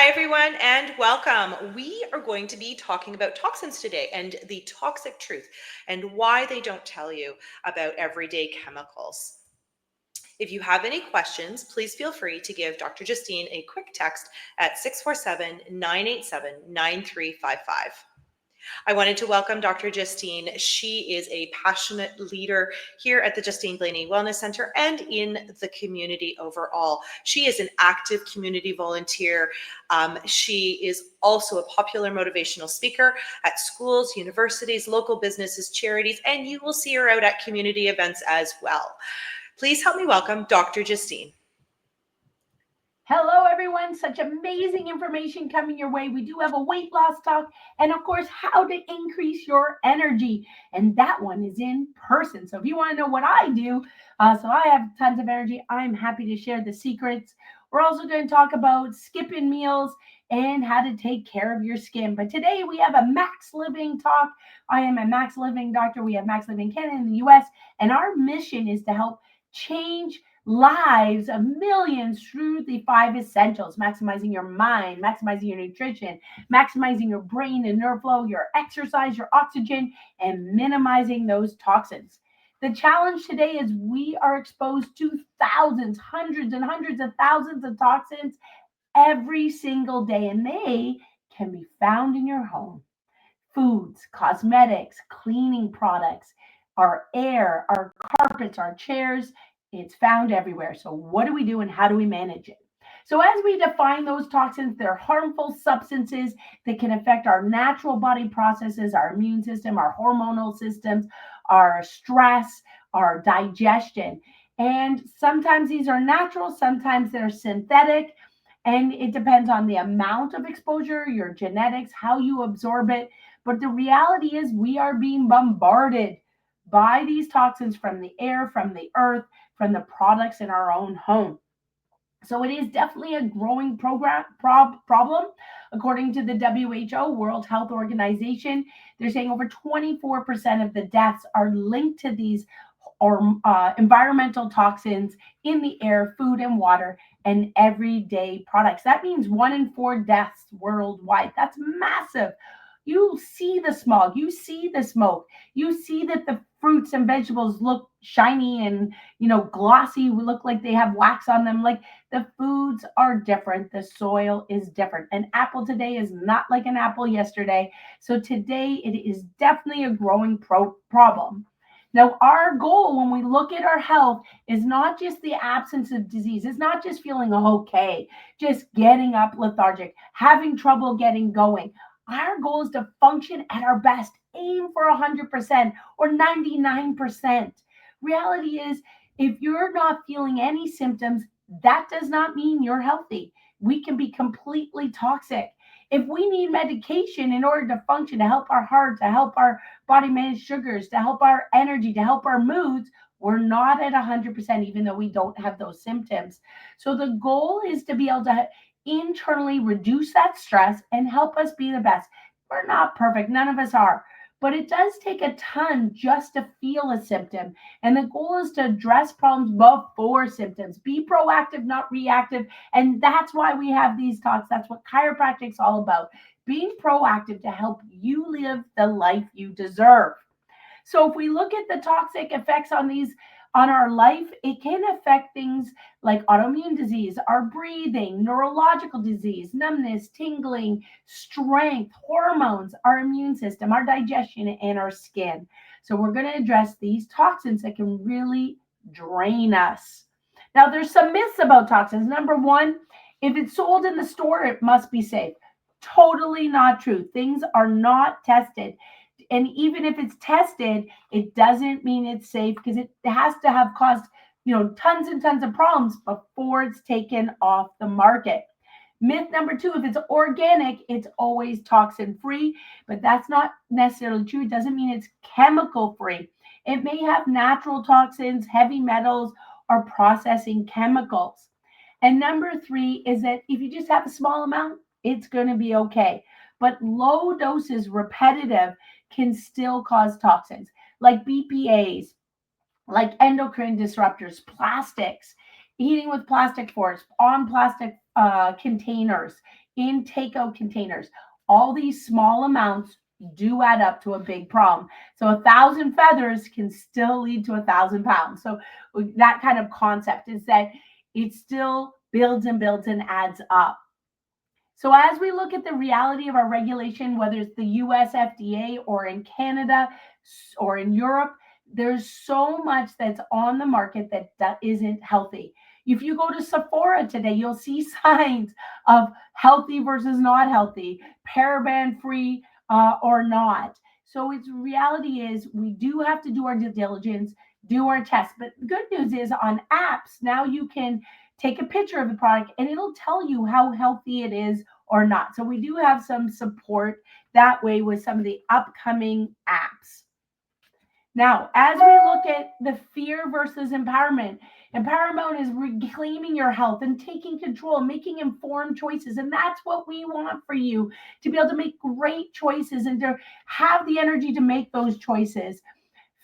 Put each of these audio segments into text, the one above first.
Hi, everyone, and welcome. We are going to be talking about toxins today and the toxic truth and why they don't tell you about everyday chemicals. If you have any questions, please feel free to give Dr. Justine a quick text at 647-987-9355. I wanted to welcome Dr. Justine. She is a passionate leader here at the Justine Blainey Wellness Center and in the community overall. She is an active community volunteer. She is also a popular motivational speaker at schools, universities, local businesses, charities, and you will see her out at community events as well. Please help me welcome Dr. Justine. Hello, everyone. Such amazing information coming your way. We do have a weight loss talk and, of course, how to increase your energy. And that one is in person. So if you want to know what I do, so I have tons of energy, I'm happy to share the secrets. We're also going to talk about skipping meals and how to take care of your skin. But today we have a Max Living talk. I am a Max Living doctor. We have Max Living Canada in the US. And our mission is to help change lives of millions through the five essentials: maximizing your mind, maximizing your nutrition, maximizing your brain and nerve flow, your exercise, your oxygen, and minimizing those toxins. The challenge today is we are exposed to thousands, hundreds, and hundreds of thousands of toxins every single day, and they can be found in your home. Foods, cosmetics, cleaning products, our air, our carpets, our chairs. It's found everywhere. So, what do we do and how do we manage it? So, as we define those toxins, they're harmful substances that can affect our natural body processes, our immune system, our hormonal systems, our stress, our digestion. And sometimes these are natural, sometimes they're synthetic. And it depends on the amount of exposure, your genetics, how you absorb it. But the reality is, we are being bombarded by these toxins from the air, from the earth, from the products in our own home. So it is definitely a growing problem. According to the WHO, World Health Organization, they're saying over 24% of the deaths are linked to these or environmental toxins in the air, food, and water, and everyday products. That means 1 in 4 deaths worldwide. That's massive. You see the smog, you see the smoke, you see that the fruits and vegetables look shiny and glossy, look like they have wax on them. Like, the foods are different, the soil is different. An apple today is not like an apple yesterday. So today it is definitely a growing problem. Now, our goal when we look at our health is not just the absence of disease. It's not just feeling okay, just getting up lethargic, having trouble getting going. Our goal is to function at our best, aim for 100% or 99%. Reality is, if you're not feeling any symptoms, that does not mean you're healthy. We can be completely toxic. If we need medication in order to function, to help our heart, to help our body manage sugars, to help our energy, to help our moods, we're not at 100%, even though we don't have those symptoms. So the goal is to be able to internally reduce that stress and help us be the best. We're not perfect, none of us are, but it does take a ton just to feel a symptom. And the goal is to address problems before symptoms. Be proactive, not reactive. And that's why we have these talks. That's what chiropractic's all about. Being proactive to help you live the life you deserve. So if we look at the toxic effects on our life, it can affect things like autoimmune disease, our breathing, neurological disease, numbness, tingling, strength, hormones, our immune system, our digestion, and our skin. So we're going to address these toxins that can really drain us. Now, there's some myths about toxins. Number one, if it's sold in the store, it must be safe. Totally not true. Things are not tested. And even if it's tested, it doesn't mean it's safe, because it has to have caused tons and tons of problems before it's taken off the market. Myth number two, if it's organic, it's always toxin free, but that's not necessarily true. It doesn't mean it's chemical free. It may have natural toxins, heavy metals, or processing chemicals. And number three is that if you just have a small amount, it's going to be okay. But low doses, repetitive, can still cause toxins like BPAs, like endocrine disruptors, plastics, eating with plastic forks, on plastic containers, in takeout containers. All these small amounts do add up to a big problem. So 1,000 feathers can still lead to 1,000 pounds. So that kind of concept is that it still builds and builds and adds up. So as we look at the reality of our regulation, whether it's the US FDA or in Canada or in Europe, there's so much that's on the market that isn't healthy. If you go to Sephora today, you'll see signs of healthy versus not healthy, paraben free or not. So its reality is we do have to do our due diligence, do our tests. But the good news is on apps, now you can take a picture of the product and it'll tell you how healthy it is or not. So we do have some support that way with some of the upcoming apps. Now, as we look at the fear versus empowerment, empowerment is reclaiming your health and taking control, making informed choices. And that's what we want for you, to be able to make great choices and to have the energy to make those choices.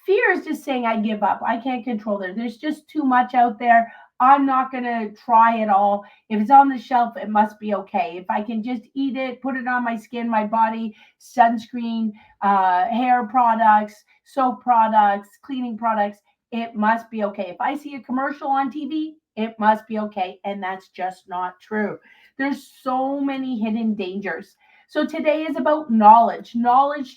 Fear is just saying, I give up. I can't control it. There's just too much out there. I'm not going to try it all. If it's on the shelf, it must be okay. If I can just eat it, put it on my skin, my body, sunscreen, hair products, soap products, cleaning products, it must be okay. If I see a commercial on TV, it must be okay. And that's just not true. There's so many hidden dangers. So today is about knowledge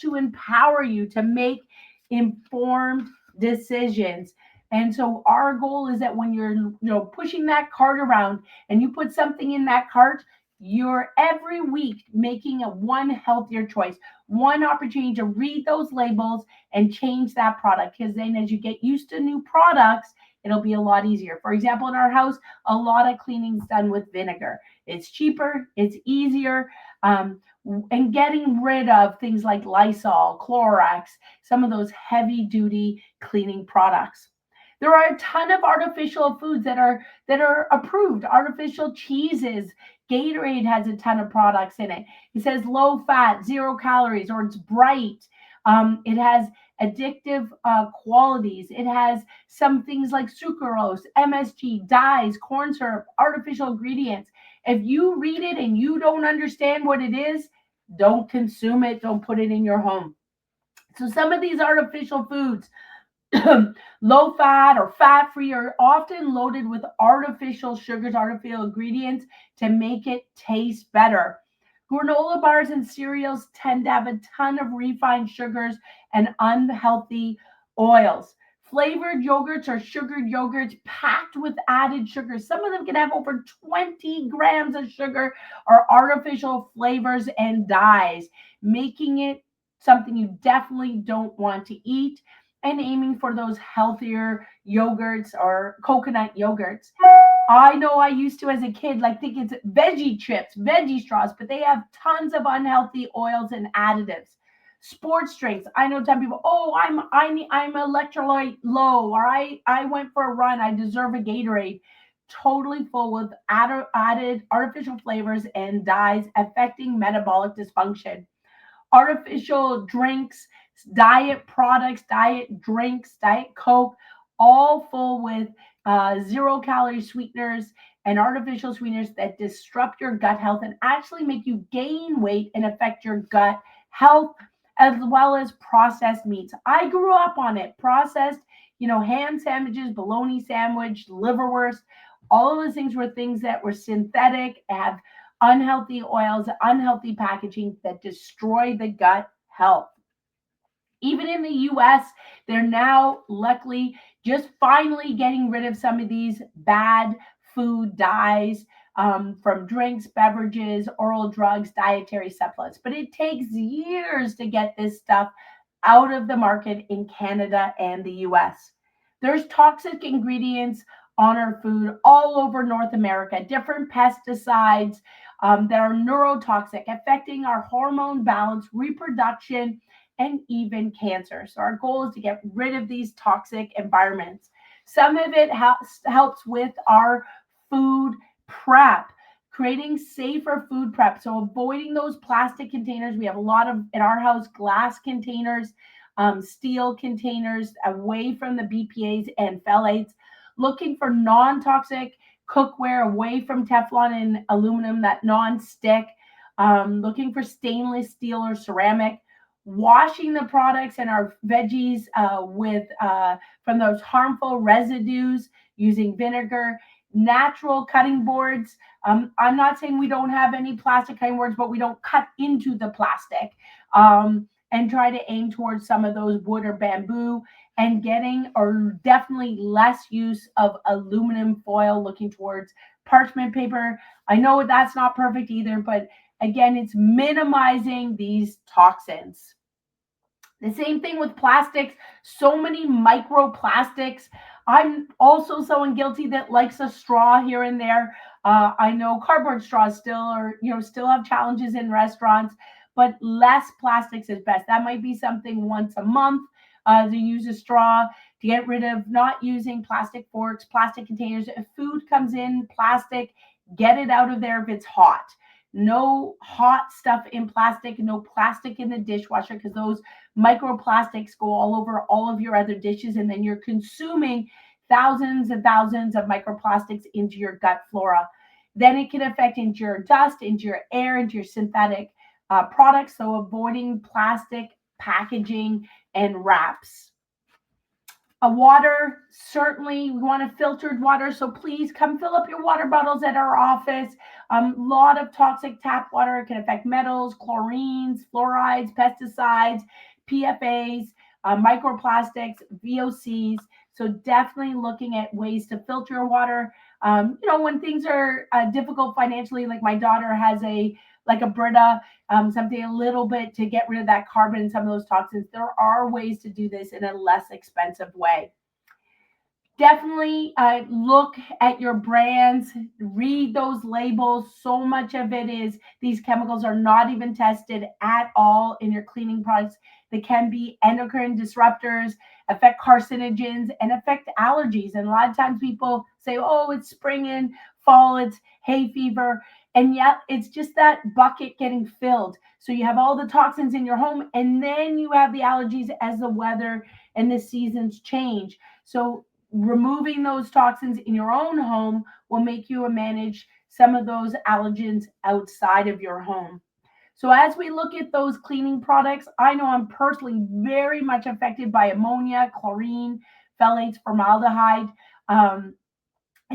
to empower you to make informed decisions. And so our goal is that when you're pushing that cart around and you put something in that cart, you're every week making a one healthier choice, one opportunity to read those labels and change that product. Because then as you get used to new products, it'll be a lot easier. For example, in our house, a lot of cleaning's done with vinegar. It's cheaper, it's easier. And getting rid of things like Lysol, Clorox, some of those heavy duty cleaning products. There are a ton of artificial foods that are approved. Artificial cheeses. Gatorade has a ton of products in it. It says low fat, 0 calories, or it's bright. It has addictive qualities. It has some things like sucralose, MSG, dyes, corn syrup, artificial ingredients. If you read it and you don't understand what it is, don't consume it. Don't put it in your home. So some of these artificial foods, low fat or fat free, are often loaded with artificial sugars, artificial ingredients to make it taste better. Granola bars and cereals tend to have a ton of refined sugars and unhealthy oils. Flavored yogurts or sugared yogurts packed with added sugar. Some of them can have over 20 grams of sugar or artificial flavors and dyes, making it something you definitely don't want to eat, and aiming for those healthier yogurts or coconut yogurts. I know I used to as a kid think it's veggie chips, veggie straws, but they have tons of unhealthy oils and additives. Sports drinks. I know some people, oh, I'm electrolyte low, or I went for a run, I deserve a Gatorade. Totally full with added artificial flavors and dyes affecting metabolic dysfunction. Artificial drinks, diet products, diet drinks, diet Coke, all full with 0 calorie sweeteners and artificial sweeteners that disrupt your gut health and actually make you gain weight and affect your gut health, as well as processed meats. I grew up on it. Processed, ham sandwiches, bologna sandwich, liverwurst, all of those things were things that were synthetic, have unhealthy oils, unhealthy packaging that destroy the gut health. Even in the US, they're now luckily just finally getting rid of some of these bad food dyes from drinks, beverages, oral drugs, dietary supplements. But it takes years to get this stuff out of the market in Canada and the US. There's toxic ingredients on our food all over North America, different pesticides that are neurotoxic, affecting our hormone balance, reproduction, and even cancer. So our goal is to get rid of these toxic environments. Some of it helps with our food prep, creating safer food prep. So avoiding those plastic containers. We have a lot of, in our house, glass containers, steel containers, away from the BPAs and phthalates. Looking for non-toxic cookware, away from Teflon and aluminum, that non-stick. looking for stainless steel or ceramic, washing the products and our veggies with from those harmful residues using vinegar, natural cutting boards. I'm not saying we don't have any plastic cutting boards, but we don't cut into the plastic. And try to aim towards some of those wood or bamboo, and getting or definitely less use of aluminum foil, looking towards parchment paper. I know that's not perfect either, but again, it's minimizing these toxins. The same thing with plastics, so many microplastics. I'm also someone guilty that likes a straw here and there. I know cardboard straws still are, still have challenges in restaurants, but less plastics is best. That might be something once a month to use a straw, to get rid of not using plastic forks, plastic containers. If food comes in plastic, get it out of there if it's hot. No hot stuff in plastic, no plastic in the dishwasher, because those microplastics go all over all of your other dishes, and then you're consuming thousands and thousands of microplastics into your gut flora. Then it can affect into your dust, into your air, into your synthetic products. So avoiding plastic packaging and wraps. Water, certainly we want a filtered water, so please come fill up your water bottles at our office. A lot of toxic tap water can affect metals, chlorines, fluorides, pesticides, PFAs, microplastics, VOCs. So definitely looking at ways to filter your water. When things are difficult financially, like my daughter has a Brita, something a little bit to get rid of that carbon and some of those toxins. There are ways to do this in a less expensive way. Definitely look at your brands, read those labels. So much of it is these chemicals are not even tested at all in your cleaning products. They can be endocrine disruptors, affect carcinogens, and affect allergies. And a lot of times people say, oh, it's spring and fall, it's hay fever. And yet it's just that bucket getting filled. So you have all the toxins in your home, and then you have the allergies as the weather and the seasons change. So removing those toxins in your own home will make you manage some of those allergens outside of your home. So as we look at those cleaning products, I know I'm personally very much affected by ammonia, chlorine, phthalates, formaldehyde.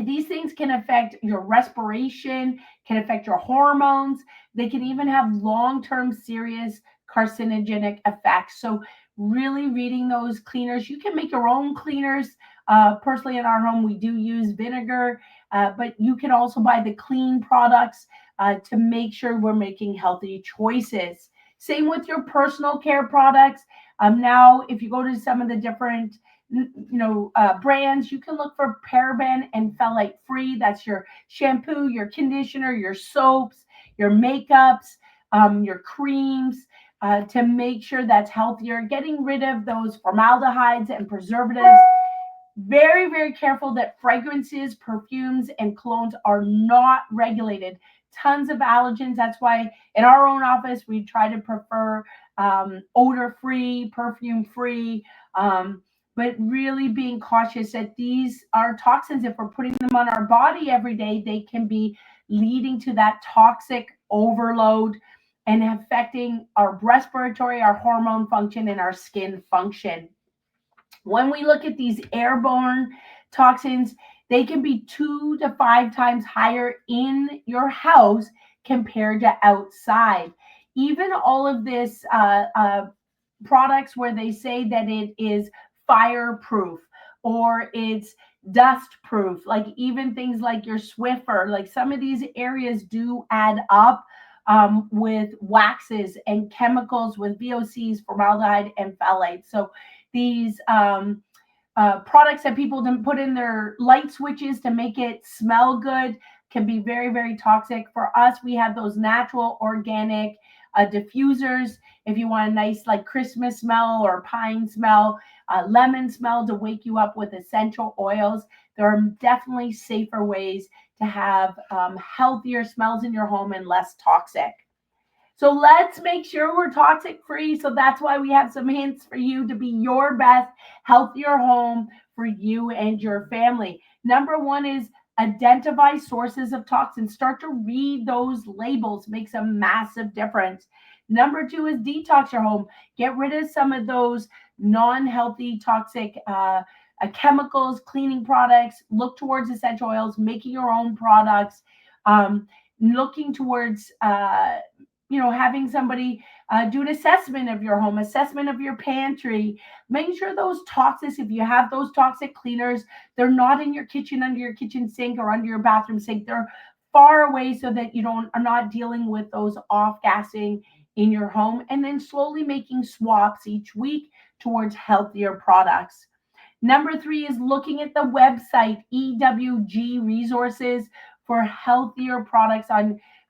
These things can affect your respiration, can affect your hormones. They can even have long-term serious carcinogenic effects. So really reading those cleaners. You can make your own cleaners. Personally, in our home, we do use vinegar, but you can also buy the clean products to make sure we're making healthy choices. Same with your personal care products. Now, if you go to some of the different brands, you can look for paraben and phthalate free. That's your shampoo, your conditioner, your soaps, your makeups, your creams, to make sure that's healthier, getting rid of those formaldehydes and preservatives. Very, very careful that fragrances, perfumes, and colognes are not regulated. Tons of allergens. That's why in our own office, we try to prefer odor-free, perfume-free, but really being cautious that these are toxins. If we're putting them on our body every day, they can be leading to that toxic overload and affecting our respiratory, our hormone function, and our skin function. When we look at these airborne toxins, they can be 2 to 5 times higher in your house compared to outside. Even all of this products where they say that it is fireproof or it's dust proof, like even things like your Swiffer, like some of these areas do add up with waxes and chemicals with VOCs, formaldehyde, and phthalates. So these products that people put in their light switches to make it smell good can be very, very toxic. For us, we have those natural organic diffusers. If you want a nice like Christmas smell or pine smell, lemon smell to wake you up with essential oils, there are definitely safer ways to have healthier smells in your home and less toxic. So let's make sure we're toxic free. So that's why we have some hints for you to be your best, healthier home for you and your family. Number one is Identify sources of toxins. Start to read those labels. Makes a massive difference. Number 2 is detox your home. Get rid of some of those non-healthy, toxic chemicals, cleaning products. Look towards essential oils, making your own products. Looking towards having somebody do an assessment of your home, assessment of your pantry, making sure those toxins, if you have those toxic cleaners, they're not in your kitchen, under your kitchen sink or under your bathroom sink. They're far away so that you are not dealing with those off gassing in your home, and then slowly making swaps each week towards healthier products. Number 3 is looking at the website, EWG resources for healthier products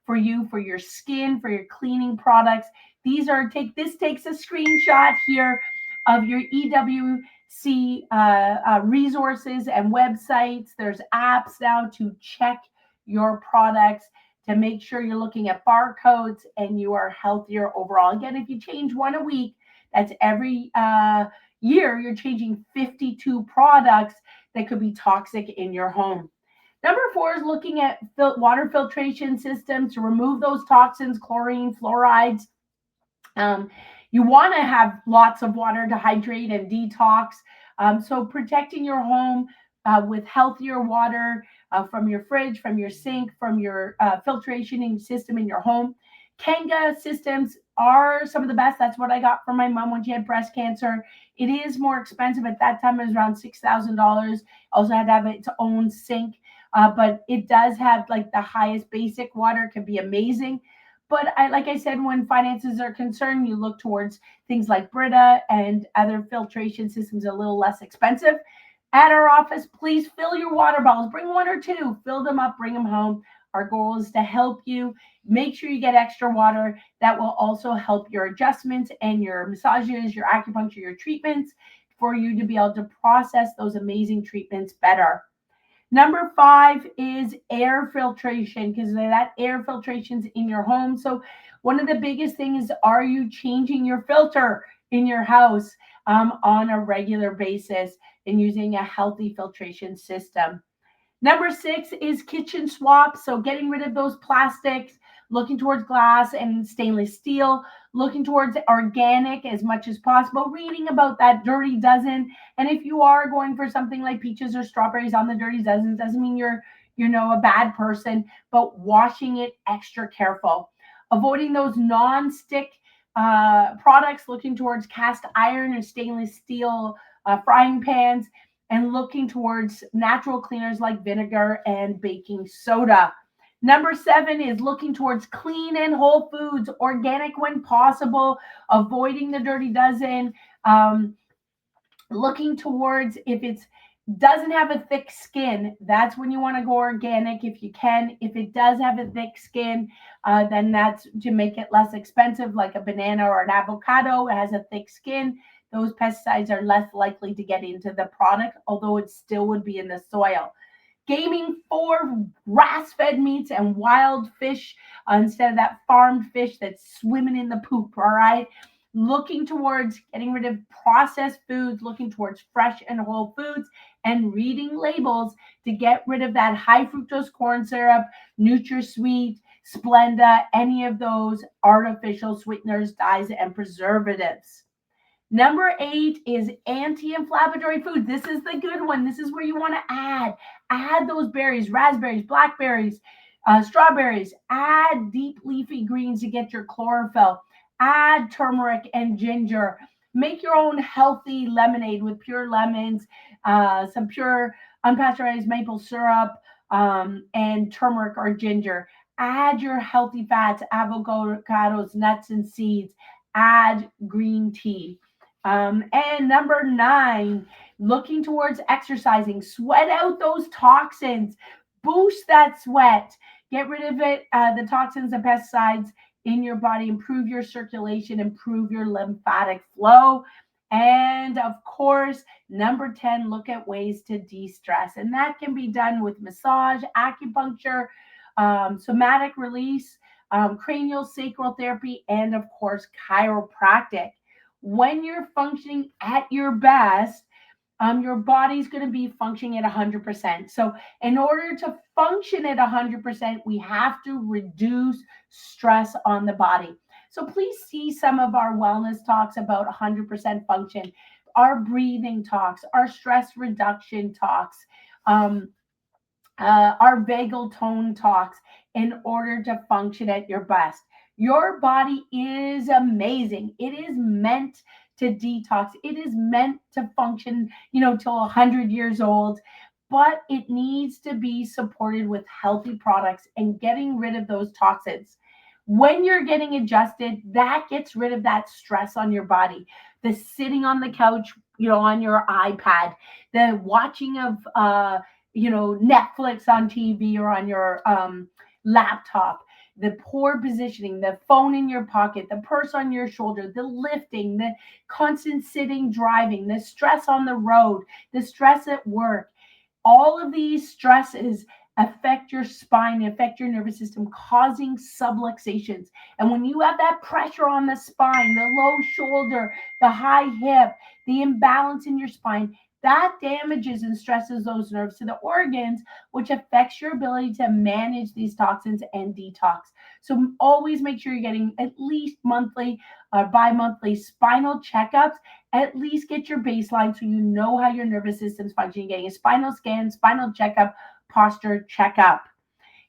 for you, for your skin, for your cleaning products. This takes a screenshot here of your EWC resources and websites. There's apps now to check your products to make sure you're looking at barcodes and you are healthier overall. Again, if you change one a week, that's every year you're changing 52 products that could be toxic in your home. Number 4 is looking at water filtration systems to remove those toxins, chlorine, fluorides. You want to have lots of water to hydrate and detox. So protecting your home with healthier water from your fridge, from your sink, from your filtration system in your home. Kanga systems are some of the best. That's what I got from my mom when she had breast cancer. It is more expensive. At that time, it was around $6,000. Also had to have its own sink, but it does have like the highest basic water, can be amazing. But like I said, when finances are concerned, you look towards things like Brita and other filtration systems a little less expensive. At our office, please fill your water bottles. Bring 1 or 2, fill them up, bring them home. Our goal is to help you. Make sure you get extra water. That will also help your adjustments and your massages, your acupuncture, your treatments, for you to be able to process those amazing treatments better. Number 5 is air filtration, because that air filtration's in your home. So one of the biggest things is, are you changing your filter in your house on a regular basis and using a healthy filtration system? Number 6 is kitchen swaps. So getting rid of those plastics, looking towards glass and stainless steel, looking towards organic as much as possible, reading about that dirty dozen. And if you are going for something like peaches or strawberries on the dirty dozen, doesn't mean you're a bad person, but washing it extra careful. Avoiding those non-stick products, looking towards cast iron and stainless steel frying pans, and looking towards natural cleaners like vinegar and baking soda. Number 7 is looking towards clean and whole foods, organic when possible, avoiding the dirty dozen, looking towards, if it doesn't have a thick skin, that's when you want to go organic if you can. If it does have a thick skin, then that's to make it less expensive, like a banana or an avocado. It has a thick skin. Those pesticides are less likely to get into the product, although it still would be in the soil. Gaming for grass-fed meats and wild fish instead of that farmed fish that's swimming in the poop, all right? Looking towards getting rid of processed foods, looking towards fresh and whole foods, and reading labels to get rid of that high fructose corn syrup, NutraSweet, Splenda, any of those artificial sweeteners, dyes, and preservatives. Number 8 is anti-inflammatory food. This is the good one. This is where you want to add those berries, raspberries, blackberries, strawberries. Add deep leafy greens to get your chlorophyll. Add turmeric and ginger. Make your own healthy lemonade with pure lemons, some pure unpasteurized maple syrup, and turmeric or ginger. Add your healthy fats, avocados, nuts, and seeds. Add green tea. And number 9, looking towards exercising. Sweat out those toxins. Boost that sweat. Get rid of it, the toxins and pesticides in your body. Improve your circulation. Improve your lymphatic flow. And of course, number 10, look at ways to de-stress. And that can be done with massage, acupuncture, somatic release, cranial sacral therapy, and of course, chiropractic. When you're functioning at your best, your body's going to be functioning at 100%. So, in order to function at 100%, we have to reduce stress on the body. So, please see some of our wellness talks about 100% function, our breathing talks, our stress reduction talks. Um, our vagal tone talks in order to function at your best. Your body is amazing. It is meant to detox. It is meant to function, till 100 years old, but it needs to be supported with healthy products and getting rid of those toxins. When you're getting adjusted, that gets rid of that stress on your body. The sitting on the couch, on your iPad, the watching of Netflix on TV or on your laptop, the poor positioning, the phone in your pocket, the purse on your shoulder, the lifting, the constant sitting, driving, the stress on the road, the stress at work. All of these stresses affect your spine, affect your nervous system, causing subluxations. And when you have that pressure on the spine, the low shoulder, the high hip, the imbalance in your spine, that damages and stresses those nerves to the organs, which affects your ability to manage these toxins and detox. So always make sure you're getting at least monthly or bi-monthly spinal checkups. At least get your baseline so you know how your nervous system's functioning. Getting a spinal scan, spinal checkup, posture checkup.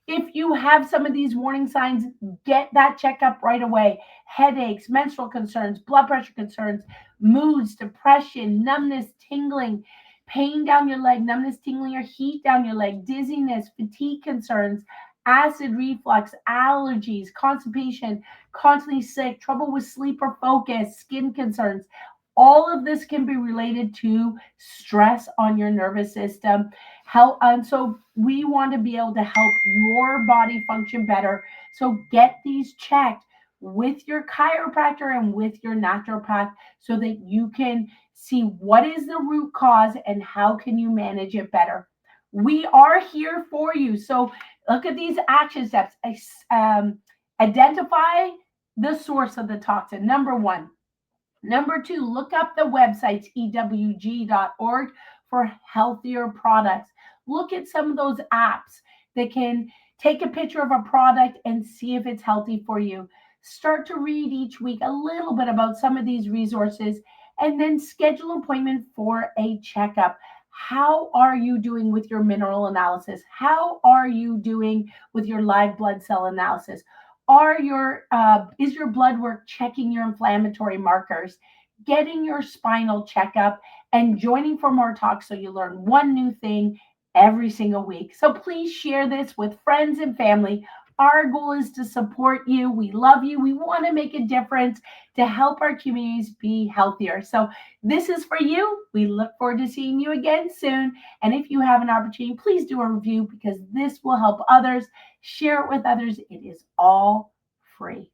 If you have some of these warning signs, get that checkup right away. Headaches, menstrual concerns, blood pressure concerns, moods, depression, numbness, tingling, pain down your leg, numbness, tingling, or heat down your leg, dizziness, fatigue concerns, acid reflux, allergies, constipation, constantly sick, trouble with sleep or focus, skin concerns. All of this can be related to stress on your nervous system. And so we want to be able to help your body function better. So get these checked with your chiropractor and with your naturopath so that you can see what is the root cause and how can you manage it better. We are here for you. So look at these action steps. Identify the source of the toxin. Number one. Number two, look up the websites, ewg.org, for healthier products. Look at some of those apps that can take a picture of a product and see if it's healthy for you. Start to read each week a little bit about some of these resources and then schedule an appointment for a checkup. How are you doing with your mineral analysis? How are you doing with your live blood cell analysis? Is your blood work checking your inflammatory markers? Getting your spinal checkup and joining for more talks so you learn one new thing every single week. So please share this with friends and family. Our goal is to support you. We love you. We want to make a difference to help our communities be healthier. So this is for you. We look forward to seeing you again soon. And if you have an opportunity, please do a review because this will help others. Share it with others. It is all free.